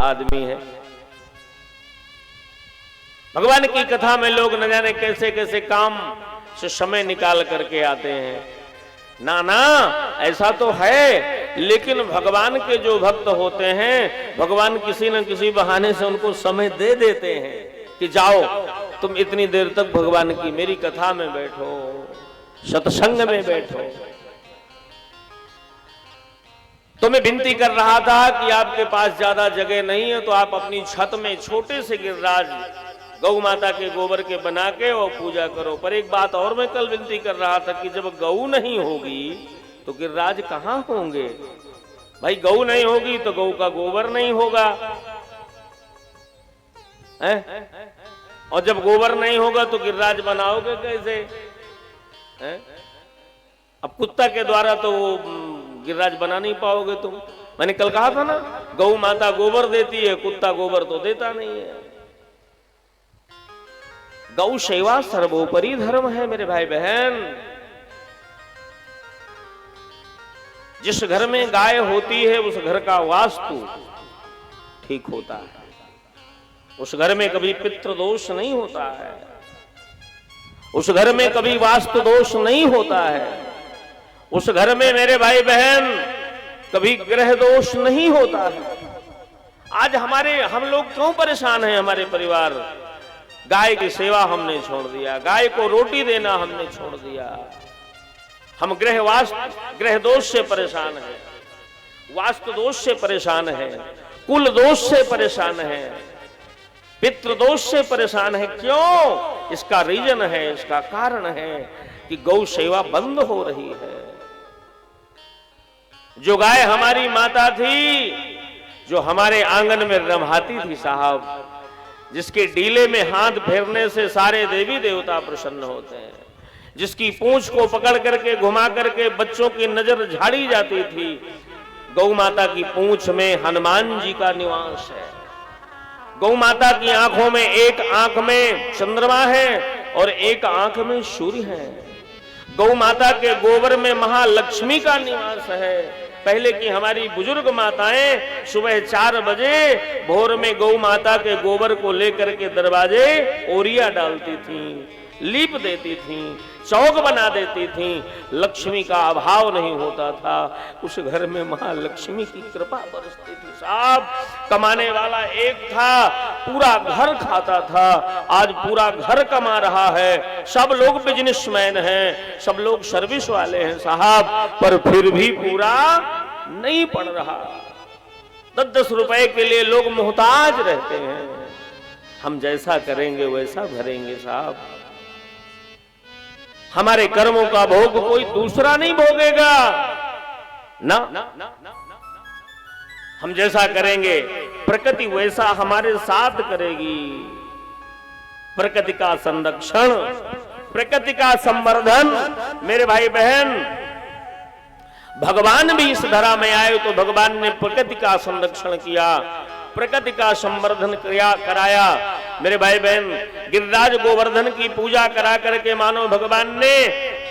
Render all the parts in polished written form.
आदमी है। भगवान की कथा में लोग न जाने कैसे कैसे काम से समय निकाल करके आते हैं। ना ना, ऐसा तो है, लेकिन भगवान के जो भक्त होते हैं, भगवान किसी न किसी बहाने से उनको समय दे देते हैं कि जाओ तुम इतनी देर तक भगवान की मेरी कथा में बैठो, सत्संग में बैठो। तो मैं विनती कर रहा था कि आपके पास ज्यादा जगह नहीं है तो आप अपनी छत में छोटे से गिरिराज गौ माता के गोबर के बना के और पूजा करो। पर एक बात और मैं कल विनती कर रहा था कि जब गौ नहीं होगी तो गिरिराज कहां होंगे? भाई गौ नहीं होगी तो गौ का गोबर नहीं होगा है? और जब गोबर नहीं होगा तो गिरिराज बनाओगे कैसे है? अब कुत्ता के द्वारा तो वो गिरिराज बना नहीं पाओगे तुम। मैंने कल कहा था ना, गौ माता गोबर देती है, कुत्ता गोबर तो देता नहीं है। गौ सेवा सर्वोपरि धर्म है मेरे भाई बहन। जिस घर में गाय होती है उस घर का वास्तु ठीक होता है, उस घर में कभी पितृ दोष नहीं होता है, उस घर में कभी वास्तु दोष नहीं होता है, उस घर में मेरे भाई बहन कभी ग्रह दोष नहीं होता है। आज हम लोग क्यों परेशान हैं? हमारे परिवार, गाय की सेवा हमने छोड़ दिया, गाय को रोटी देना हमने छोड़ दिया। हम ग्रह दोष से परेशान हैं, वास्तु दोष से परेशान हैं, कुल दोष से परेशान हैं, पितृ दोष से परेशान है। क्यों? इसका रीजन है, इसका कारण है कि गौ सेवा बंद हो रही है। जो गाय हमारी माता थी, जो हमारे आंगन में रमहाती थी साहब, जिसके डीले में हाथ फेरने से सारे देवी देवता प्रसन्न होते हैं, जिसकी पूंछ को पकड़ करके घुमा करके बच्चों की नजर झाड़ी जाती थी, गौ माता की पूंछ में हनुमान जी का निवास है। गौ माता की आंखों में एक आंख में चंद्रमा है और एक आंख में सूर्य है। गौ माता के गोबर में महालक्ष्मी का निवास है। पहले की हमारी बुजुर्ग माताएं सुबह 4 बजे भोर में गौ माता के गोबर को लेकर के दरवाजे ओरिया डालती थी, लीप देती थी, चौक बना देती थी। लक्ष्मी का अभाव नहीं होता था, उस घर में महालक्ष्मी की कृपा बरसती थी साहब। कमाने वाला एक था, पूरा घर खाता था। आज पूरा घर कमा रहा है, सब लोग बिजनेसमैन हैं, सब लोग सर्विस वाले हैं साहब, पर फिर भी पूरा नहीं पड़ रहा। 10-10 रुपए के लिए लोग मोहताज रहते हैं। हम जैसा करेंगे वैसा भरेंगे साहब। हमारे कर्मों का भोग कोई दूसरा नहीं भोगेगा ना। हम जैसा करेंगे प्रकृति वैसा हमारे साथ करेगी। प्रकृति का संरक्षण, प्रकृति का संवर्धन, मेरे भाई बहन, भगवान भी इस धरा में आए तो भगवान ने प्रकृति का संरक्षण किया, प्रकृति का संवर्धन कराया। मेरे भाई बहन, गिरिराज गोवर्धन की पूजा करा करके मानो भगवान ने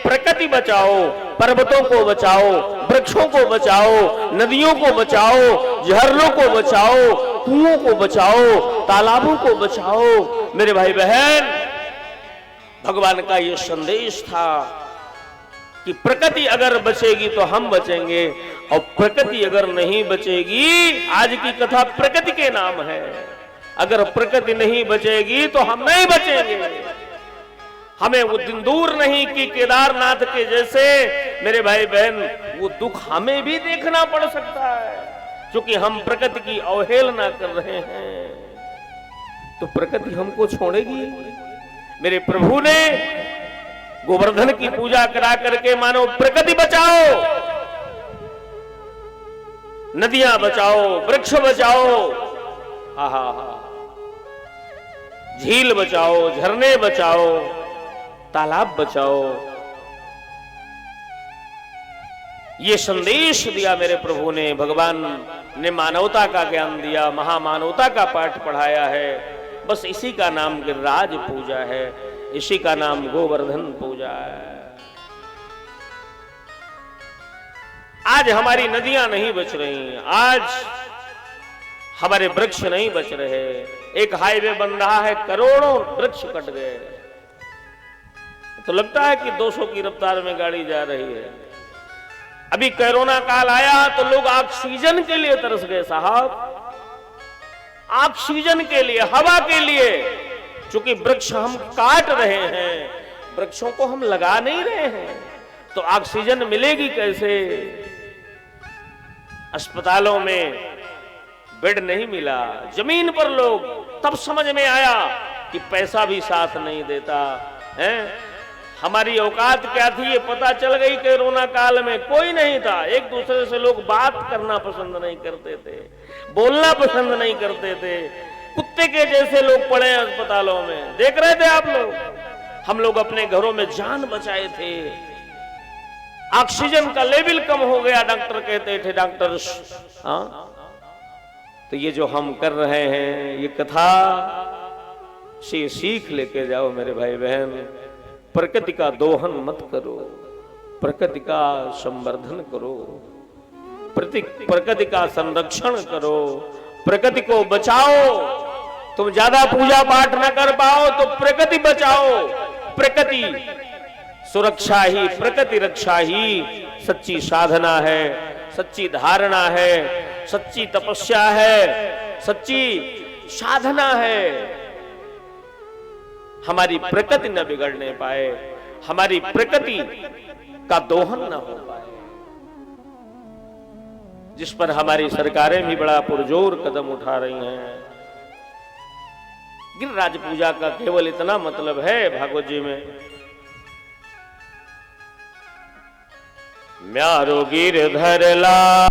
प्रकृति बचाओ, पर्वतों को बचाओ, वृक्षों को बचाओ, नदियों को बचाओ, झरनों को बचाओ, कुओं को बचाओ, तालाबों को बचाओ। मेरे भाई बहन, भगवान का यह संदेश था कि प्रकृति अगर बचेगी तो हम बचेंगे, और प्रकृति अगर नहीं बचेगी, आज की कथा प्रकृति के नाम है, अगर प्रकृति नहीं बचेगी तो हम नहीं बचेंगे। हमें वो दिन दूर नहीं कि केदारनाथ के जैसे मेरे भाई बहन वो दुख हमें भी देखना पड़ सकता है, क्योंकि हम प्रकृति की अवहेलना कर रहे हैं। तो प्रकृति हमको छोड़ेगी? मेरे प्रभु ने गोवर्धन की पूजा करा करके मानो प्रकृति बचाओ, नदियां बचाओ, वृक्ष बचाओ, आहा, झील बचाओ, झरने बचाओ, तालाब बचाओ, ये संदेश दिया मेरे प्रभु ने। भगवान ने मानवता का ज्ञान दिया, महामानवता का पाठ पढ़ाया है। बस इसी का नाम गिरिराज पूजा है, इसी का नाम गोवर्धन पूजा है। आज हमारी नदियां नहीं बच रही, आज हमारे वृक्ष नहीं बच रहे। एक हाईवे बन रहा है, करोड़ों वृक्ष कट गए, तो लगता है कि 200 की रफ्तार में गाड़ी जा रही है। अभी कोरोना काल आया तो लोग ऑक्सीजन के लिए तरस गए साहब, ऑक्सीजन के लिए, हवा के लिए। चूंकि वृक्ष हम काट रहे हैं, वृक्षों को हम लगा नहीं रहे हैं, तो ऑक्सीजन मिलेगी कैसे? अस्पतालों में बेड नहीं मिला, जमीन पर लोग, तब समझ में आया कि पैसा भी साथ नहीं देता है। हमारी औकात क्या थी ये पता चल गई। कोरोना काल में कोई नहीं था, एक दूसरे से लोग बात करना पसंद नहीं करते थे, बोलना पसंद नहीं करते थे, कुत्ते के जैसे लोग पड़े हैं अस्पतालों में। देख रहे थे आप लोग, हम लोग अपने घरों में जान बचाए थे। ऑक्सीजन का लेवल कम हो गया, डॉक्टर कहते थे, डॉक्टर्स। हाँ, तो ये जो हम कर रहे हैं, ये कथा से सीख लेके जाओ मेरे भाई बहन। प्रकृति का दोहन मत करो, प्रकृति का संवर्धन करो, प्रकृति का संरक्षण करो, प्रकृति को बचाओ। तुम ज्यादा पूजा पाठ न कर पाओ तो प्रकृति बचाओ। प्रकृति सुरक्षा ही, प्रकृति रक्षा ही सच्ची साधना है, सच्ची धारणा है, सच्ची तपस्या है, सच्ची साधना है। हमारी प्रकृति न बिगड़ने पाए, हमारी प्रकृति का दोहन न हो पाए, जिस पर हमारी सरकारें भी बड़ा पुरजोर कदम उठा रही हैं। गिरिराज पूजा का केवल इतना मतलब है भागवत जी में, म्यारो गिरधर ला